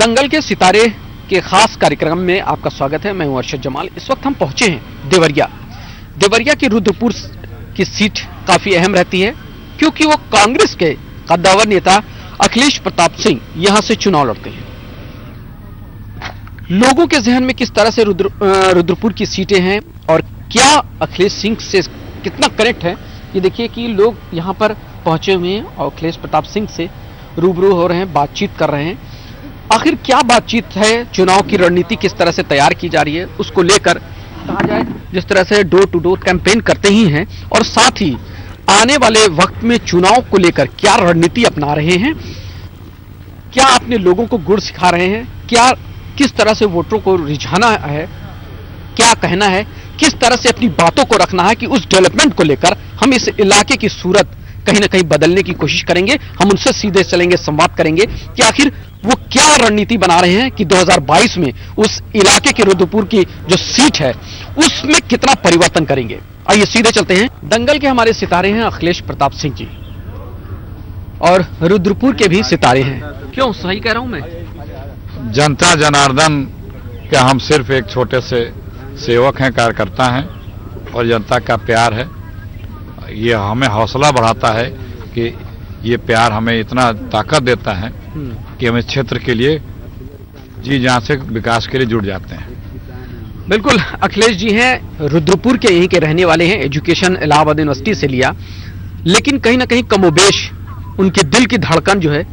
दंगल के सितारे के खास कार्यक्रम में आपका स्वागत है। मैं हूं अरशद जमाल। इस वक्त हम पहुंचे हैं देवरिया की रुद्रपुर की सीट काफी अहम रहती है क्योंकि वो कांग्रेस के कद्दावर नेता अखिलेश प्रताप सिंह यहां से चुनाव लड़ते हैं। लोगों के जहन में किस तरह से रुद्रपुर की सीटें हैं और क्या अखिलेश सिंह से कितना कनेक्ट है, ये देखिए कि लोग यहां पर पहुंचे हुए हैं और अखिलेश प्रताप सिंह से रूबरू हो रहे हैं, बातचीत कर रहे हैं। आखिर क्या बातचीत है, चुनाव की रणनीति किस तरह से तैयार की जा रही है, उसको लेकर कहा जाए जिस तरह से डोर टू डोर कैंपेन करते ही हैं और साथ ही आने वाले वक्त में चुनाव को लेकर क्या रणनीति अपना रहे हैं, क्या अपने लोगों को गुड़ सिखा रहे हैं, क्या किस तरह से वोटरों को रिझाना है, क्या कहना है, किस तरह से अपनी बातों को रखना है कि उस डेवलपमेंट को लेकर हम इस इलाके की सूरत कहीं ना कहीं बदलने की कोशिश करेंगे। हम उनसे सीधे चलेंगे, संवाद करेंगे कि आखिर वो क्या रणनीति बना रहे हैं कि 2022 में उस इलाके के रुद्रपुर की जो सीट है उसमें कितना परिवर्तन करेंगे। आइए सीधे चलते हैं। दंगल के हमारे सितारे हैं अखिलेश प्रताप सिंह जी और रुद्रपुर के भी सितारे हैं। क्यों सही कह रहा हूं मैं? जनता जनार्दन के हम सिर्फ एक छोटे से सेवक हैं, कार्यकर्ता हैं और जनता का प्यार है। ये हमें हौसला बढ़ाता है कि ये प्यार हमें इतना ताकत देता है कि हम इस क्षेत्र के लिए जी जान से विकास के लिए जुट जाते हैं। बिल्कुल, अखिलेश जी हैं रुद्रपुर के, यहीं के रहने वाले हैं। एजुकेशन इलाहाबाद यूनिवर्सिटी से लिया, लेकिन कहीं ना कहीं कमोबेश उनके दिल की धड़कन जो है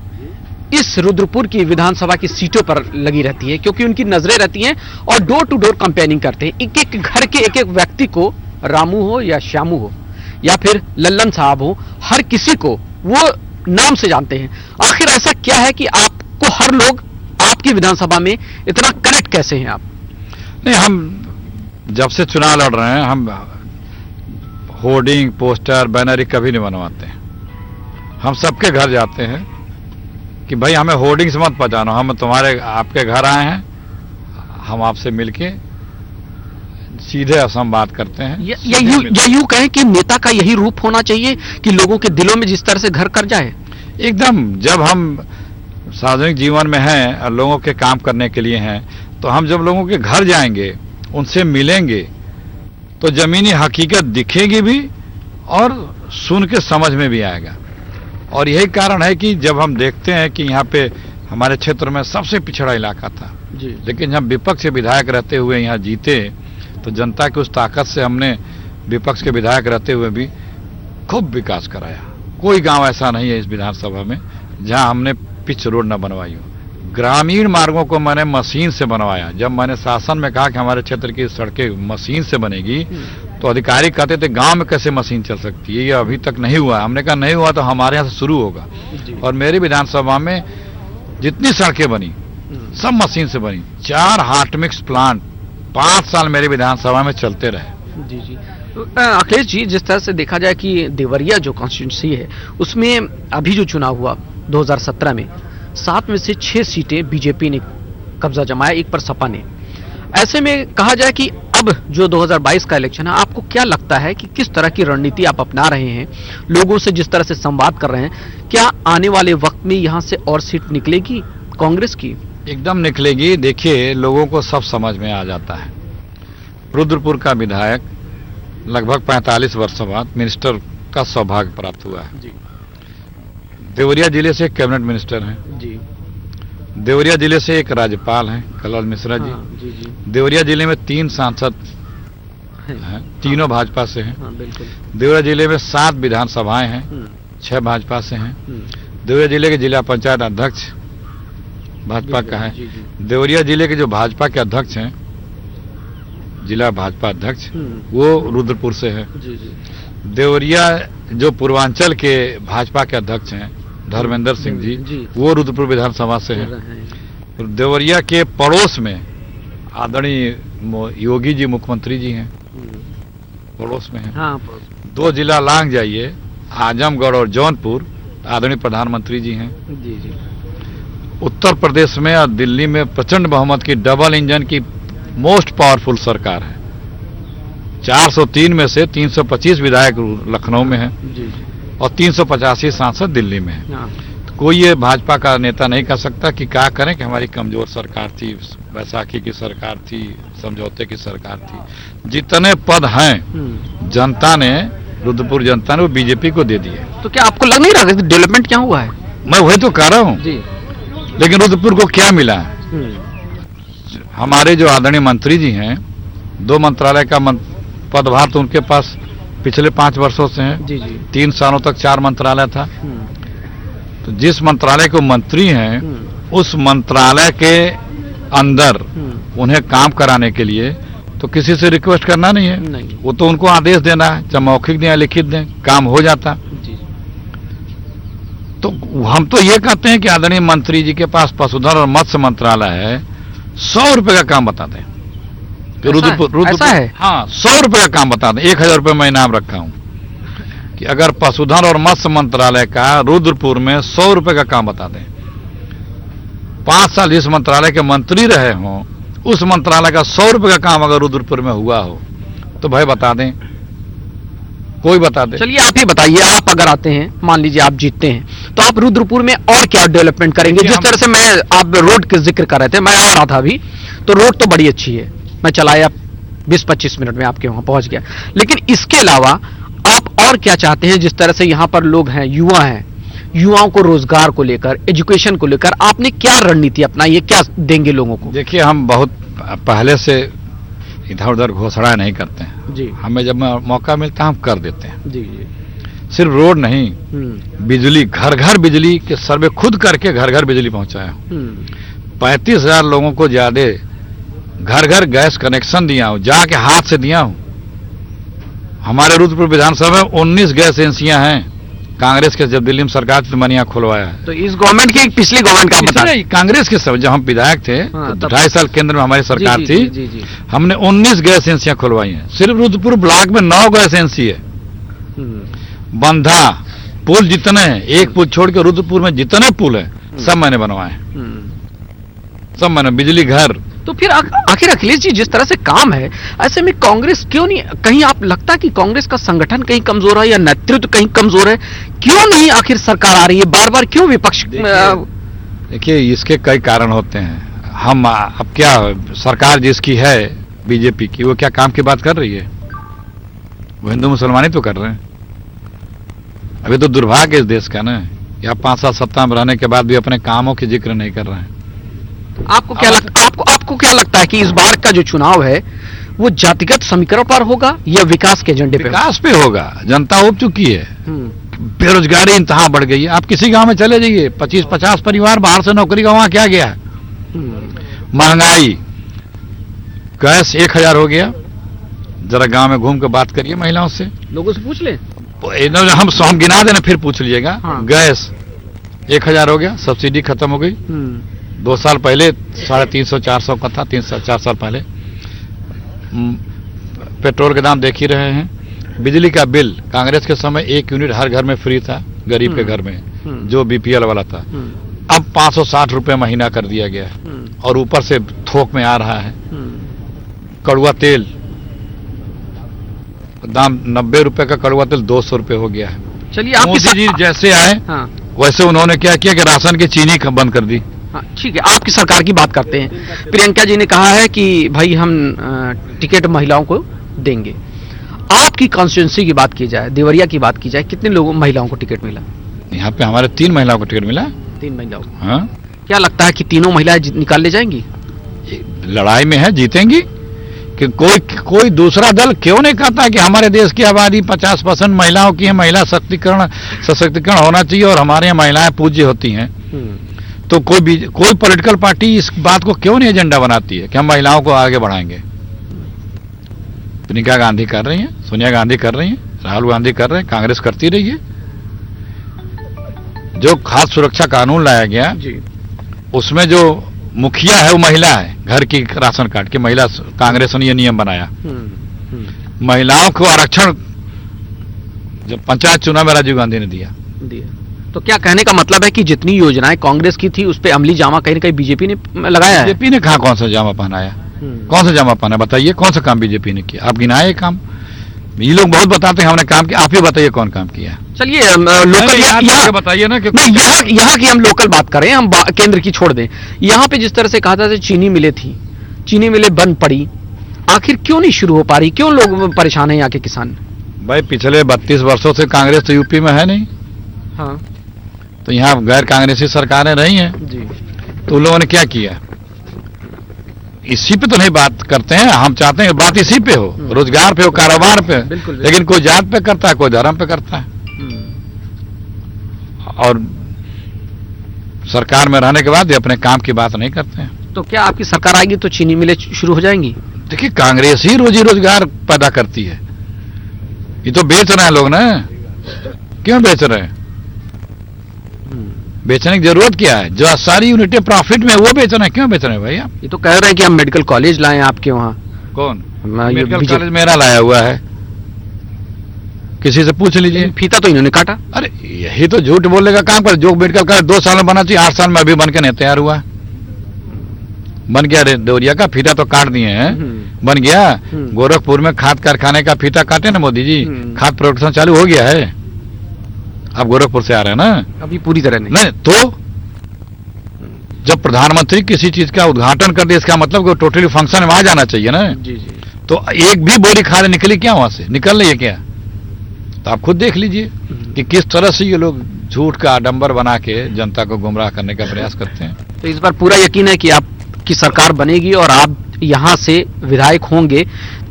इस रुद्रपुर की विधानसभा की सीटों पर लगी रहती है क्योंकि उनकी नजरें रहती हैं और डोर टू डोर कैंपेनिंग करते हैं। एक एक घर के एक एक व्यक्ति को, रामू हो या श्यामू हो या फिर लल्लन साहब हो, हर किसी को वो नाम से जानते हैं। आखिर ऐसा क्या है कि आपको हर लोग आपकी विधानसभा में इतना कनेक्ट कैसे हैं आप? नहीं, हम जब से चुनाव लड़ रहे हैं हम होर्डिंग, पोस्टर, बैनर कभी नहीं बनवाते हैं। हम सबके घर जाते हैं कि भाई हमें होर्डिंग से मत पहचानो, हम तुम्हारे आपके घर आए हैं, हम आपसे मिलके सीधे हम बात करते हैं। या यूं कहें कि नेता का यही रूप होना चाहिए कि लोगों के दिलों में जिस तरह से घर कर जाए। एकदम, जब हम सार्वजनिक जीवन में हैं और लोगों के काम करने के लिए हैं तो हम जब लोगों के घर जाएंगे, उनसे मिलेंगे तो जमीनी हकीकत दिखेगी भी और सुन के समझ में भी आएगा। और यही कारण है कि जब हम देखते हैं कि यहाँ पे हमारे क्षेत्र में सबसे पिछड़ा इलाका था जी, लेकिन जब विपक्ष के विधायक रहते हुए यहाँ जीते तो जनता की उस ताकत से हमने विपक्ष के विधायक रहते हुए भी खूब विकास कराया। कोई गांव ऐसा नहीं है इस विधानसभा में जहां हमने पिच रोड न बनवाई हो। ग्रामीण मार्गों को मैंने मशीन से बनवाया। जब मैंने शासन में कहा कि हमारे क्षेत्र की सड़कें मशीन से बनेगी तो अधिकारी कहते थे गांव में कैसे मशीन चल सकती है, ये अभी तक नहीं हुआ। हमने कहा नहीं हुआ तो हमारे यहाँ से शुरू होगा। और मेरी विधानसभा में जितनी सड़कें बनी सब मशीन से बनी। 4 हॉट मिक्स प्लांट 5 साल मेरी विधानसभा में चलते रहे। जी जी। अखिलेश जी, जिस तरह से देखा जाए कि देवरिया जो कॉन्स्टिट्यूंसी है उसमें अभी जो चुनाव हुआ 2017 में 7 में से 6 सीटें बीजेपी ने कब्जा जमाया, 1 पर सपा ने। ऐसे में कहा जाए कि अब जो 2022 का इलेक्शन है, आपको क्या लगता है कि किस तरह की रणनीति आप अपना रहे हैं, लोगों से जिस तरह से संवाद कर रहे हैं, क्या आने वाले वक्त में यहाँ से और सीट निकलेगी कांग्रेस की? एकदम निकलेगी। देखिए, लोगों को सब समझ में आ जाता है। रुद्रपुर का विधायक लगभग 45 वर्ष बाद मिनिस्टर का सौभाग्य प्राप्त हुआ है जी। देवरिया जिले से एक कैबिनेट मिनिस्टर हैं जी। देवरिया जिले से एक राज्यपाल हैं कलराज मिश्रा जी। जी जी। देवरिया जिले में 3 सांसद हैं, तीनों भाजपा से हैं। देवरिया जिले में 7 विधानसभाएं हैं, 6 भाजपा से हैं। देवरिया जिले के जिला पंचायत अध्यक्ष भाजपा का है। देवरिया जिले के जो भाजपा के अध्यक्ष हैं, जिला भाजपा अध्यक्ष, वो रुद्रपुर से है। देवरिया जो पूर्वांचल के भाजपा के अध्यक्ष हैं धर्मेंद्र सिंह जी, वो रुद्रपुर विधानसभा से हैं। देवरिया के पड़ोस में आदरणीय योगी जी मुख्यमंत्री जी हैं, पड़ोस में हैं। 2 जिला लांग जाइए, आजमगढ़ और जौनपुर, आदरणीय प्रधानमंत्री जी हैं। उत्तर प्रदेश में और दिल्ली में प्रचंड बहुमत की डबल इंजन की मोस्ट पावरफुल सरकार है। 403 में से 325 विधायक लखनऊ में हैं और 385 सांसद दिल्ली में हैं। कोई ये भाजपा का नेता नहीं कह सकता कि क्या करें कि हमारी कमजोर सरकार थी, बैसाखी की सरकार थी, समझौते की सरकार थी। जितने पद हैं जनता ने, रुद्रपुर जनता ने वो बीजेपी को दे दिए। तो क्या आपको लग नहीं रहा कि डेवलपमेंट क्या हुआ है? मैं वही तो कह रहा हूँ जी। लेकिन रुद्रपुर को क्या मिला है? हमारे जो आदरणीय मंत्री जी हैं, 2 मंत्रालय का पदभार तो उनके पास पिछले 5 वर्षों से है। जी जी। 3 सालों तक 4 मंत्रालय था। तो जिस मंत्रालय के मंत्री हैं उस मंत्रालय के अंदर उन्हें काम कराने के लिए तो किसी से रिक्वेस्ट करना नहीं है। नहीं। वो तो उनको आदेश देना है, चाहे मौखिक दें या लिखित दें, काम हो जाता। जी। तो हम तो ये कहते हैं कि आदरणीय मंत्री जी के पास पशुधन और मत्स्य मंत्रालय है, 100 रुपए का काम बता दें। रुद्रपुर ऐसा है? हाँ, 100 रुपए का काम बता दें। 1000 रुपए मैं इनाम रखा हूं कि अगर पशुधन और मत्स्य मंत्रालय का रुद्रपुर में 100 रुपए का काम बता दें। 5 साल जिस मंत्रालय के मंत्री रहे हों उस मंत्रालय का 100 रुपए का काम अगर रुद्रपुर में हुआ हो तो भाई बता दें, कोई बता दे। चलिए आप ही बताइए, आप अगर आते हैं, मान लीजिए आप जीतते हैं, तो आप रुद्रपुर में और क्या डेवलपमेंट करेंगे? जिस तरह से आप रोड का जिक्र कर रहे थे, मैं आ रहा था अभी, तो रोड तो बड़ी अच्छी है, मैं चलाया 20-25 मिनट में आपके वहां पहुंच गया। लेकिन इसके अलावा आप और क्या चाहते हैं? जिस तरह से यहाँ पर लोग हैं, युवा हैं, युवाओं को रोजगार को लेकर, एजुकेशन को लेकर आपने क्या रणनीति अपनाई है, क्या देंगे लोगों को? देखिए, हम बहुत पहले से इधर उधर घोषणा नहीं करते हैं जी। हमें जब मौका मिलता है हम कर देते हैं। जी जी। सिर्फ रोड नहीं, बिजली, घर घर बिजली के सर्वे खुद करके घर घर बिजली पहुंचाया हूं। 35,000 लोगों को ज्यादा घर घर गैस कनेक्शन दिया हूं, जाके हाथ से दिया हूं। हमारे रुद्रपुर विधानसभा में 19 गैस एजेंसियां हैं। कांग्रेस के जब दिल्ली में सरकार थी तो मैंने यहाँ खुलवाया है। तो इस गवर्नमेंट की, पिछली गवर्नमेंट का बता? कांग्रेस के समय जब हम विधायक थे, हाँ, तो 2.5 साल केंद्र में हमारी सरकार थी। जी, जी। हमने 19 गैस एजेंसियां खुलवाई हैं। सिर्फ रुद्रपुर ब्लॉक में 9 गैस एजेंसी है। बंधा पुल जितने हैं, एक पुल छोड़ के रुद्रपुर में जितने पुल हैं सब मैंने बनवाए, सब मैंने, बिजली घर। तो फिर आखिर अखिलेश जी, जिस तरह से काम है, ऐसे में कांग्रेस क्यों नहीं, कहीं आप लगता है कि कांग्रेस का संगठन कहीं कमजोर है या नेतृत्व कहीं कमजोर है? क्यों नहीं आखिर सरकार आ रही है बार बार, क्यों विपक्ष? देखिए, इसके कई कारण होते हैं। हम अब क्या, सरकार जिसकी है बीजेपी की, वो क्या काम की बात कर रही है? वो हिंदू मुसलमानी तो कर रहे हैं। अभी तो दुर्भाग्य इस देश का ना, या 5 साल सत्ता में रहने के बाद भी अपने कामों की जिक्र नहीं कर रहे हैं। आपको क्या लगता है कि इस बार का जो चुनाव है वो जातिगत समीकरण पर होगा या विकास के एजेंडे पे? विकास पे होगा। जनता उब चुकी है, बेरोजगारी इंतहा बढ़ गई है। आप किसी गांव में चले जाइए, 25-50 परिवार बाहर से नौकरी का, वहां क्या गया है? महंगाई, गैस 1000 हो गया। जरा गांव में घूम के बात करिए महिलाओं से, लोगों से पूछ ले। हम गिना देना, फिर पूछ लीजिएगा। हाँ। गैस 1000 हो गया, सब्सिडी खत्म हो गई। 2 साल पहले 350-400 का था, 3-4 साल पहले। पेट्रोल के दाम देख ही रहे हैं। बिजली का बिल कांग्रेस के समय 1 यूनिट हर घर में फ्री था, गरीब के घर में, जो बीपीएल वाला था। अब 560 रुपए महीना कर दिया गया है, और ऊपर से थोक में आ रहा है। कड़ुआ तेल दाम 90 रुपए का, कड़ुआ तेल 200 रुपए हो गया है। चलिए, आप मोदी जी जैसे आए वैसे उन्होंने क्या किया कि राशन की चीनी बंद कर दी। ठीक है, आपकी सरकार की बात करते हैं। प्रियंका जी ने कहा है कि भाई हम टिकट महिलाओं को देंगे। आपकी कॉन्स्टिट्यूंसी की बात की जाए, देवरिया की बात की जाए, कितने लोगों, महिलाओं को टिकट मिला? यहाँ पे हमारे 3 महिलाओं को टिकट मिला। 3 महिलाओं को? हाँ। क्या लगता है कि तीनों महिलाएं निकाल ले जाएंगी? लड़ाई में है, जीतेंगी। कि कोई दूसरा दल क्यों नहीं कहता कि हमारे देश की आबादी 50% महिलाओं की है, महिला सशक्तिकरण होना चाहिए और हमारे यहाँ महिलाएं पूज्य होती हैं। तो कोई पॉलिटिकल पार्टी इस बात को क्यों नहीं एजेंडा बनाती है कि हम महिलाओं को आगे बढ़ाएंगे? प्रियंका गांधी कर रही हैं, सोनिया गांधी कर रही हैं, राहुल गांधी कर रहे हैं, कांग्रेस करती रही है। जो खाद्य सुरक्षा कानून लाया गया जी, उसमें जो मुखिया है वो महिला है, घर की राशन कार्ड की महिला। कांग्रेस ने ये नियम बनाया। महिलाओं को आरक्षण जब पंचायत चुनाव में राजीव गांधी ने दिया। तो क्या कहने का मतलब है कि जितनी योजनाएं कांग्रेस की थी उस पे अमली जामा कहीं ना कहीं बीजेपी ने लगाया है? बीजेपी ने कहा कौन सा जामा पहनाया? कौन सा जामा पहना बताइए? कौन सा काम बीजेपी ने किया? आप गिनाए काम? ये लोग बहुत बताते हैं हमने काम किया, आप ही बताइए कौन काम किया है। चलिए लोकल यहाँ बताइए ना कि यहाँ की हम लोकल बात करें, हम केंद्र की छोड़ दें। यहाँ पे जिस तरह से कहा था चीनी मिलें थी, चीनी मिलें बंद पड़ी, आखिर क्यों नहीं शुरू हो पा रही, क्यों लोग परेशान हैं यहाँ के किसान? भाई पिछले 32 वर्षों से कांग्रेस तो यूपी में है नहीं। हाँ, तो यहाँ गैर कांग्रेसी सरकारें रही हैं जी। तो उन लोगों ने क्या किया? इसी पे तो नहीं बात करते हैं, हम चाहते हैं बात इसी पे हो, रोजगार पे हो, कारोबार पे। बिल्कुल। लेकिन कोई जात पे करता है, कोई धर्म पे करता है। और सरकार में रहने के बाद भी अपने काम की बात नहीं करते हैं। तो क्या आपकी सरकार आएगी तो चीनी मिलें शुरू हो जाएंगी? देखिए कांग्रेस ही रोजी रोजगार पैदा करती है, ये तो बेच रहे हैं लोग ना। क्यों बेच रहे हैं? बेचने की जरूरत क्या है? जो सारी यूनिटें प्रॉफिट में वो बेच रहे हैं, क्यों बेच रहे हैं भैया? ये तो कह रहे हैं कि हम मेडिकल कॉलेज लाए आपके वहाँ। कौन? ये मेडिकल बीजे- कॉलेज मेरा लाया हुआ है, किसी से पूछ लीजिए। फीता तो इन्होंने काटा। अरे यही तो झूठ बोलने का काम कर। जो मेडिकल कॉलेज 2 साल में बना चाहिए, 8 साल में अभी बन के नहीं तैयार हुआ। बन गया देवरिया का फीता तो काट दिए हैं, बन गया। गोरखपुर में खाद कारखाने का फीता काटे ना मोदी जी, खाद प्रोडक्शन चालू हो गया है। अब गोरखपुर से आ रहे हैं ना, अभी पूरी तरह नहीं तो जब प्रधानमंत्री किसी चीज का उद्घाटन कर दे, इसका मतलब कि टोटली फंक्शन वहां जाना चाहिए ना। जी जी। तो एक भी बोरी खाद निकली क्या वहां से? निकल रही है क्या? तो आप खुद देख लीजिए कि किस तरह से ये लोग झूठ का आडंबर बना के जनता को गुमराह करने का प्रयास करते हैं। तो इस बार पूरा यकीन है कि आपकी सरकार बनेगी और आप यहाँ से विधायक होंगे,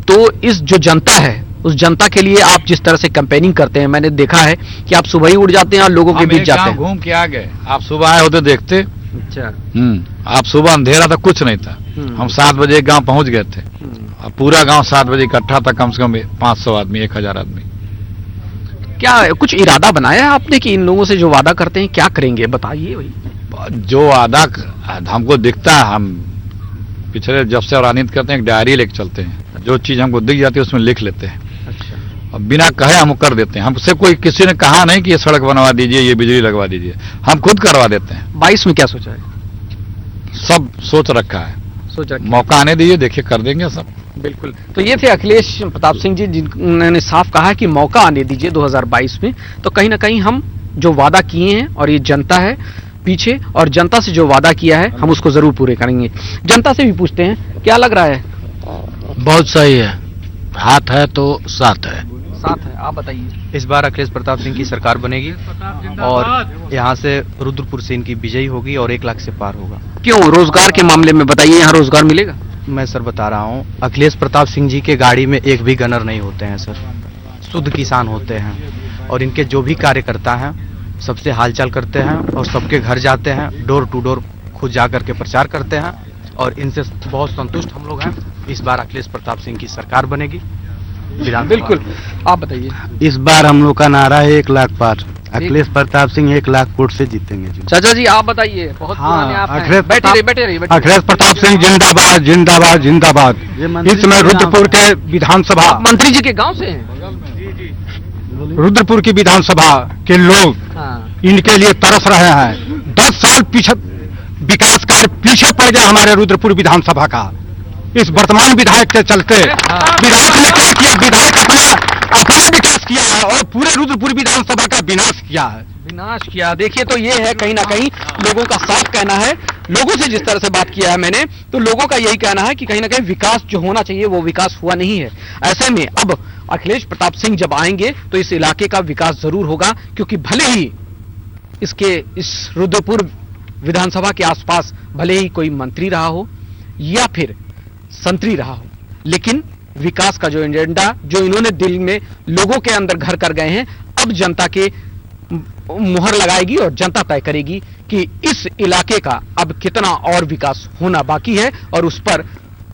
तो इस जो जनता है उस जनता के लिए आप जिस तरह से कैंपेनिंग करते हैं, मैंने देखा है कि आप सुबह ही उठ जाते हैं और लोगों के बीच जाते हैं। घूम के आ गए, आप सुबह आए होते देखते। अच्छा। आप सुबह अंधेरा था, कुछ नहीं था, हम 7 बजे गांव पहुंच गए थे। अब पूरा गांव 7 बजे इकट्ठा था, कम से कम 500 आदमी, 1000 आदमी। क्या कुछ इरादा बनाया है आपने कि इन लोगों से जो वादा करते हैं क्या करेंगे, बताइए भाई। जो वादा हमको दिखता है, हम पिछले जब से राजनीति करते हैं एक डायरी लेके चलते हैं, जो चीज हमको दिख जाती है उसमें लिख लेते हैं। अच्छा। अब बिना कहे हम कर देते हैं। हमसे कोई किसी ने कहा नहीं कि ये सड़क बनवा दीजिए, ये बिजली लगवा दीजिए, हम खुद करवा देते हैं। 22 में क्या सोचा है? सब सोच रखा है, सोचा मौका आने दीजिए, देखिए कर देंगे सब। बिल्कुल। तो ये थे अखिलेश प्रताप सिंह जी, जिन्होंने साफ कहा कि मौका आने दीजिए 2022 में। तो कहीं ना कहीं हम जो वादा किए हैं और ये जनता है पीछे, और जनता से जो वादा किया है हम उसको जरूर पूरे करेंगे। जनता से भी पूछते हैं, क्या लग रहा है? बहुत सही है, हाथ है तो साथ है। साथ है, आप बताइए। इस बार अखिलेश प्रताप सिंह की सरकार बनेगी और यहाँ से रुद्रपुर से इनकी विजयी होगी और 1 लाख से पार होगा। क्यों? रोजगार के मामले में बताइए, यहाँ रोजगार मिलेगा? मैं सर बता रहा हूँ, अखिलेश प्रताप सिंह जी के गाड़ी में एक भी गनर नहीं होते हैं सर, शुद्ध किसान होते हैं। और इनके जो भी कार्यकर्ता हैं सबसे हालचाल करते हैं और सबके घर जाते हैं, डोर टू डोर खुद जा करके प्रचार करते हैं और इनसे बहुत संतुष्ट हम लोग हैं। इस बार अखिलेश प्रताप सिंह की सरकार बनेगी। बिल्कुल, आप बताइए। इस बार हम लोग का नारा है 1 लाख पार। अखिलेश प्रताप सिंह 1 लाख वोट से जीतेंगे जी। चाचा जी आप बताइए, बहुत पुराने आप हैं। अखिलेश बैठे रहिए, बैठे रहिए, बैठे रहिए। अखिलेश प्रताप सिंह जिंदाबाद जिंदाबाद जिंदाबाद। इस समय रुद्रपुर के विधानसभा, आप मंत्री जी के गांव से हैं? रुद्रपुर की विधानसभा के लोग हाँ। इनके लिए तरस रहे हैं। 10 साल पीछे विकास कार्य पीछे पड़ गया हमारे रुद्रपुर विधानसभा का। इस वर्तमान विधायक के चलते विधायक ने क्या किया? विधायक अपना विकास किया है और पूरे रुद्रपुर विधानसभा का विनाश किया है। विनाश किया। देखिए, तो ये है कहीं ना कहीं लोगों का साफ कहना है। लोगों से जिस तरह से बात किया है मैंने, तो लोगों का यही कहना है कि कहीं ना कहीं विकास जो होना चाहिए वो विकास हुआ नहीं है। ऐसे में अब अखिलेश प्रताप सिंह जब आएंगे तो इस इलाके का विकास जरूर होगा, क्योंकि भले ही इस रुद्रपुर विधानसभा के आसपास भले ही कोई मंत्री रहा हो या फिर संतरी रहा हो, लेकिन विकास का जो एजेंडा जो इन्होंने दिल में लोगों के अंदर घर कर गए हैं, अब जनता के मुहर लगाएगी और जनता तय करेगी कि इस इलाके का अब कितना और विकास होना बाकी है और उस पर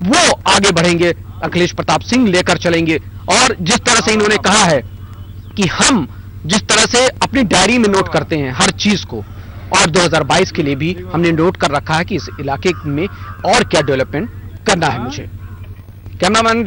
वो आगे बढ़ेंगे, अखिलेश प्रताप सिंह लेकर चलेंगे। और जिस तरह से इन्होंने कहा है कि हम जिस तरह से अपनी डायरी में नोट करते हैं हर चीज को, और 2022 के लिए भी हमने नोट कर रखा है कि इस इलाके में और क्या डेवलपमेंट करना है मुझे। कैमरामैन